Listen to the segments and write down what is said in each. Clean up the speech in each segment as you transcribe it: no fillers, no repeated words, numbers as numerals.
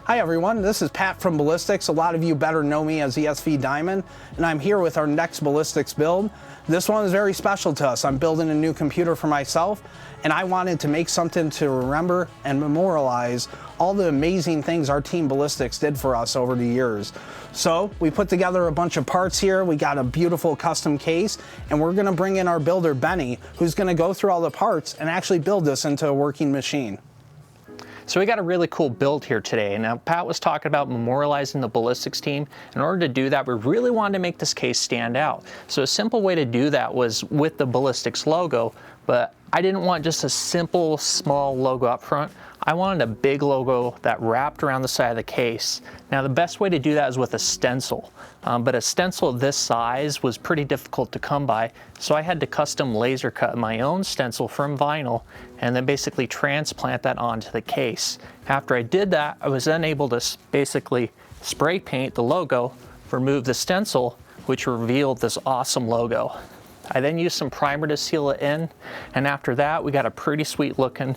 Hi everyone, this is Pat from Ballistix. A lot of you better know me as ESV Diamond, and I'm here with our next Ballistix build. This one is very special to us. I'm building a new computer for myself, and I wanted to make something to remember and memorialize all the amazing things our team Ballistix did for us over the years. So we put together a bunch of parts here. We got a beautiful custom case, and we're gonna bring in our builder, Benny, who's gonna go through all the parts and actually build this into a working machine. So we got a really cool build here today. Now Pat was talking about memorializing the Ballistix team. In order to do that, we really wanted to make this case stand out. So a simple way to do that was with the Ballistix logo, but I didn't want just a simple small logo up front. I wanted a big logo that wrapped around the side of the case. Now the best way to do that is with a stencil, but a stencil of this size was pretty difficult to come by, so I had to custom laser cut my own stencil from vinyl and then basically transplant that onto the case. After I did that, I was then able to basically spray paint the logo, remove the stencil, which revealed this awesome logo. I then used some primer to seal it in, and after that we got a pretty sweet looking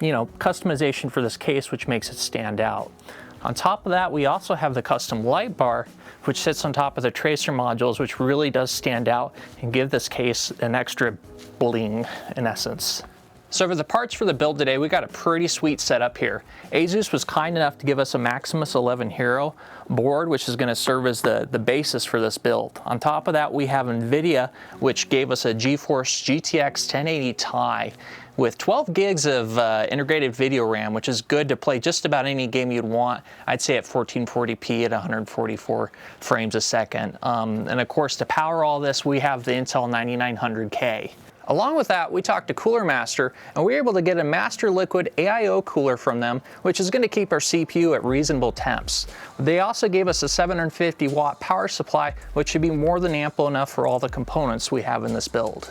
customization for this case, which makes it stand out. On top of that, we also have the custom light bar, which sits on top of the tracer modules, which really does stand out and give this case an extra bling in essence. So for the parts for the build today, we got a pretty sweet setup here. Asus was kind enough to give us a Maximus 11 Hero board, which is going to serve as the basis for this build. On top of that, we have NVIDIA, which gave us a GeForce GTX 1080 Ti with 12 gigs of integrated video RAM, which is good to play just about any game you'd want. I'd say at 1440p at 144 frames a second. And of course, to power all this, we have the Intel 9900K. Along with that, we talked to Cooler Master, and we were able to get a Master Liquid AIO cooler from them, which is going to keep our CPU at reasonable temps. They also gave us a 750 watt power supply, which should be more than ample enough for all the components we have in this build.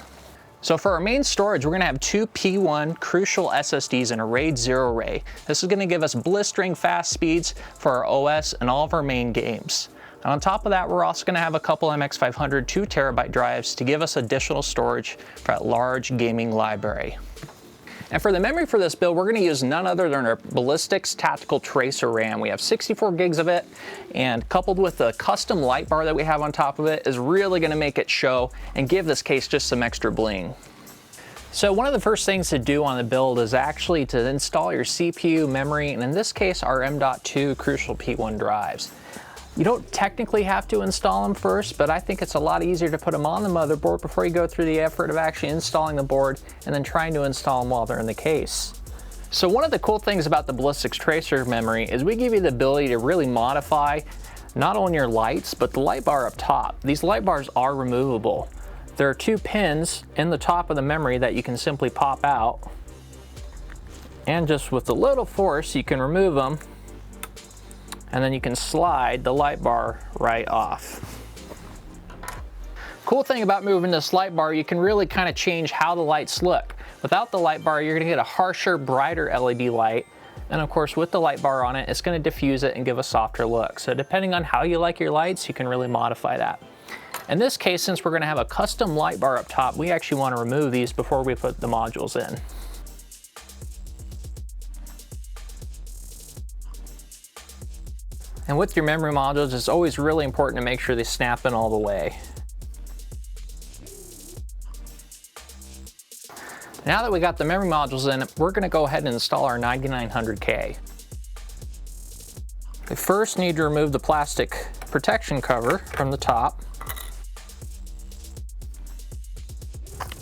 So for our main storage, we're going to have two P1 Crucial SSDs in a RAID 0 array. This is going to give us blistering fast speeds for our OS and all of our main games. And on top of that, we're also going to have a couple MX500 2TB drives to give us additional storage for that large gaming library. And for the memory for this build, we're going to use none other than our Ballistix Tactical Tracer RAM. We have 64 gigs of it, and coupled with the custom light bar that we have on top of it is really going to make it show and give this case just some extra bling. So one of the first things to do on the build is actually to install your CPU, memory, and in this case our M.2 Crucial P1 drives. You don't technically have to install them first, but I think it's a lot easier to put them on the motherboard before you go through the effort of actually installing the board and then trying to install them while they're in the case. So one of the cool things about the Ballistix Tracer memory is we give you the ability to really modify not only your lights, but the light bar up top. These light bars are removable. There are two pins in the top of the memory that you can simply pop out, and just with a little force you can remove them, and then you can slide the light bar right off. Cool thing about moving this light bar, you can really kind of change how the lights look. Without the light bar, you're gonna get a harsher, brighter LED light. And of course, with the light bar on it, it's gonna diffuse it and give a softer look. So depending on how you like your lights, you can really modify that. In this case, since we're gonna have a custom light bar up top, we actually wanna remove these before we put the modules in. And with your memory modules, it's always really important to make sure they snap in all the way. Now that we got the memory modules in, we're going to go ahead and install our 9900K. We first need to remove the plastic protection cover from the top.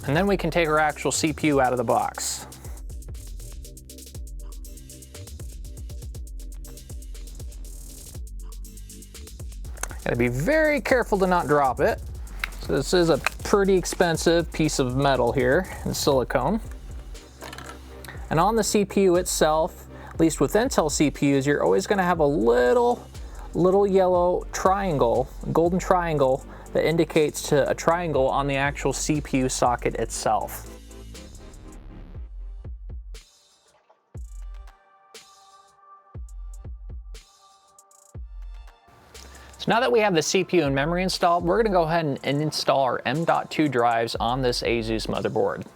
And then we can take our actual CPU out of the box. Gotta be very careful to not drop it. So this is a pretty expensive piece of metal here in silicone. And on the CPU itself, at least with Intel CPUs, you're always gonna have a little yellow triangle, golden triangle, that indicates to a triangle on the actual CPU socket itself. So now that we have the CPU and memory installed, we're gonna go ahead and install our M.2 drives on this Asus motherboard.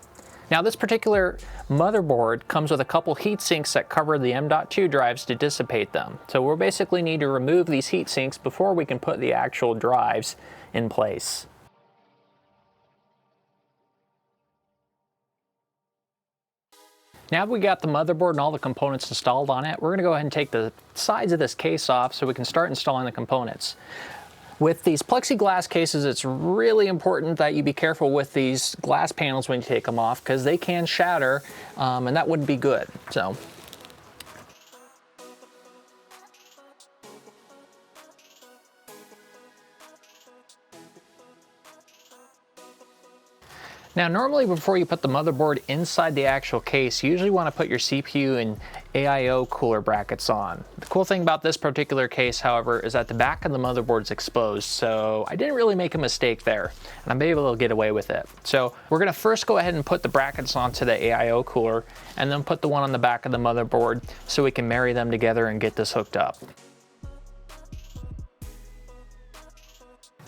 Now this particular motherboard comes with a couple heat sinks that cover the M.2 drives to dissipate them. So we'll basically need to remove these heat sinks before we can put the actual drives in place. Now that we got the motherboard and all the components installed on it, we're going to go ahead and take the sides of this case off so we can start installing the components. With these plexiglass cases, it's really important that you be careful with these glass panels when you take them off, because they can shatter, and that wouldn't be good. So. Now normally before you put the motherboard inside the actual case, you usually want to put your CPU and AIO cooler brackets on. The cool thing about this particular case, however, is that the back of the motherboard is exposed, so I didn't really make a mistake there, and I'm able to get away with it. So we're going to first go ahead and put the brackets onto the AIO cooler, and then put the one on the back of the motherboard so we can marry them together and get this hooked up.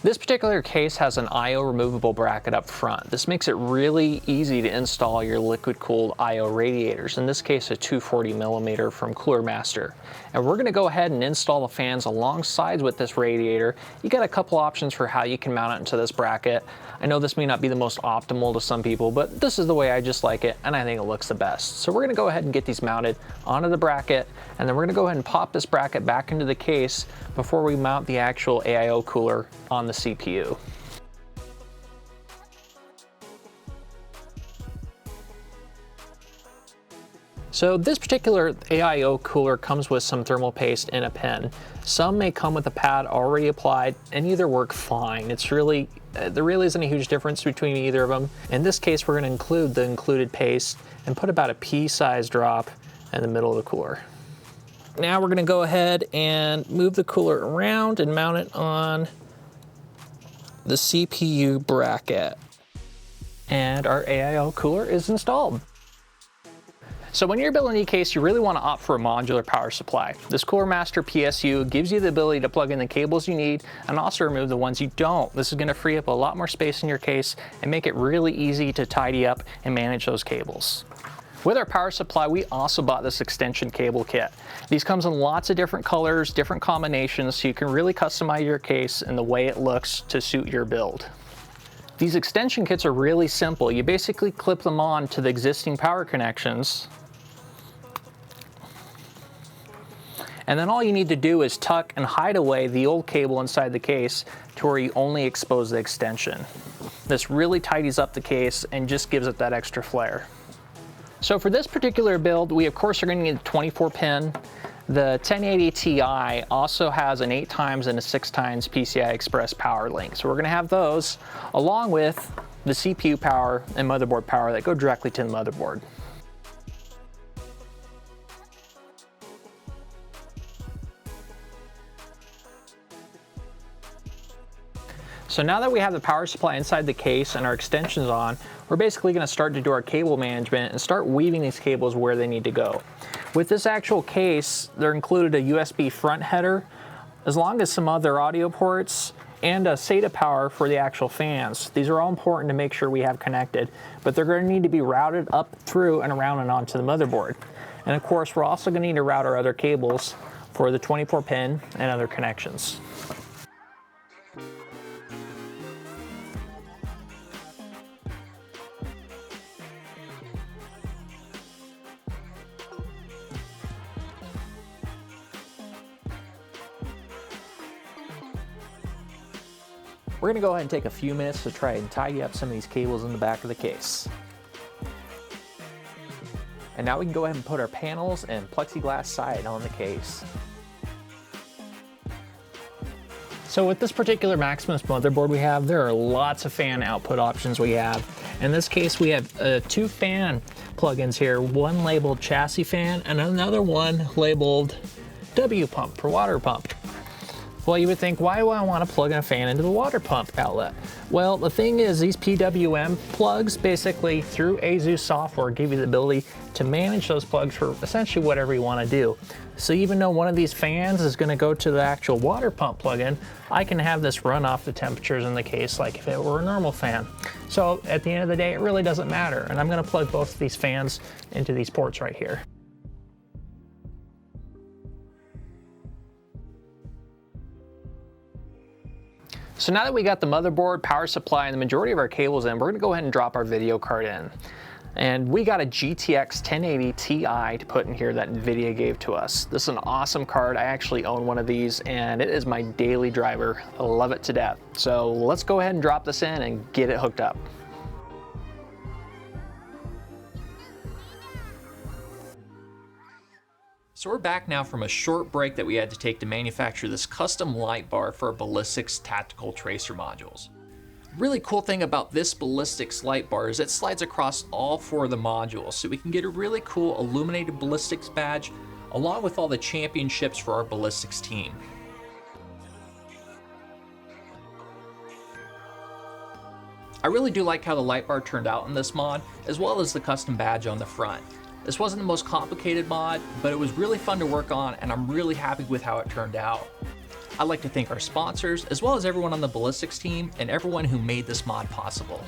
This particular case has an I/O removable bracket up front. This makes it really easy to install your liquid-cooled I/O radiators, in this case a 240mm from Cooler Master. And we're going to go ahead and install the fans alongside with this radiator. You got a couple options for how you can mount it into this bracket. I know this may not be the most optimal to some people, but this is the way I just like it, and I think it looks the best. So we're going to go ahead and get these mounted onto the bracket, and then we're going to go ahead and pop this bracket back into the case before we mount the actual AIO cooler on the CPU. So this particular AIO cooler comes with some thermal paste and a pen. Some may come with a pad already applied, and either work fine. It's really, there really isn't a huge difference between either of them. In this case, we're going to include the included paste and put about a pea-sized drop in the middle of the cooler. Now we're going to go ahead and move the cooler around and mount it on the CPU bracket. And our AIO cooler is installed. So when you're building a case, you really want to opt for a modular power supply. This Cooler Master PSU gives you the ability to plug in the cables you need and also remove the ones you don't. This is going to free up a lot more space in your case and make it really easy to tidy up and manage those cables. With our power supply, we also bought this extension cable kit. These comes in lots of different colors, different combinations, so you can really customize your case and the way it looks to suit your build. These extension kits are really simple. You basically clip them on to the existing power connections, and then all you need to do is tuck and hide away the old cable inside the case to where you only expose the extension. This really tidies up the case and just gives it that extra flair. So for this particular build, we of course are going to need a 24-pin. The 1080 Ti also has an 8x and a 6x PCI Express power link. So we're going to have those along with the CPU power and motherboard power that go directly to the motherboard. So now that we have the power supply inside the case and our extensions on, we're basically going to start to do our cable management and start weaving these cables where they need to go. With this actual case, they're included a USB front header, as long as some other audio ports, and a SATA power for the actual fans. These are all important to make sure we have connected, but they're going to need to be routed up through and around and onto the motherboard. And of course, we're also going to need to route our other cables for the 24-pin and other connections. We're going to go ahead and take a few minutes to try and tidy up some of these cables in the back of the case. And now we can go ahead and put our panels and plexiglass side on the case. So with this particular Maximus motherboard we have, there are lots of fan output options we have. In this case, we have 2 fan plugins here, one labeled chassis fan and another one labeled W pump for water pump. Well, you would think, why do I want to plug in a fan into the water pump outlet? Well, the thing is, these PWM plugs basically through ASUS software give you the ability to manage those plugs for essentially whatever you want to do. So even though one of these fans is going to go to the actual water pump plug-in, I can have this run off the temperatures in the case like if it were a normal fan. So at the end of the day, it really doesn't matter. And I'm going to plug both of these fans into these ports right here. So now that we got the motherboard, power supply, and the majority of our cables in, we're gonna go ahead and drop our video card in. And we got a GTX 1080 Ti to put in here that NVIDIA gave to us. This is an awesome card. I actually own one of these and it is my daily driver. I love it to death. So let's go ahead and drop this in and get it hooked up. So we're back now from a short break that we had to take to manufacture this custom light bar for our Ballistix tactical tracer modules. Really cool thing about this Ballistix light bar is it slides across all 4 of the modules, so we can get a really cool illuminated Ballistix badge along with all the championships for our Ballistix team. I really do like how the light bar turned out in this mod, as well as the custom badge on the front. This wasn't the most complicated mod, but it was really fun to work on, and I'm really happy with how it turned out. I'd like to thank our sponsors, as well as everyone on the Ballistix team and everyone who made this mod possible.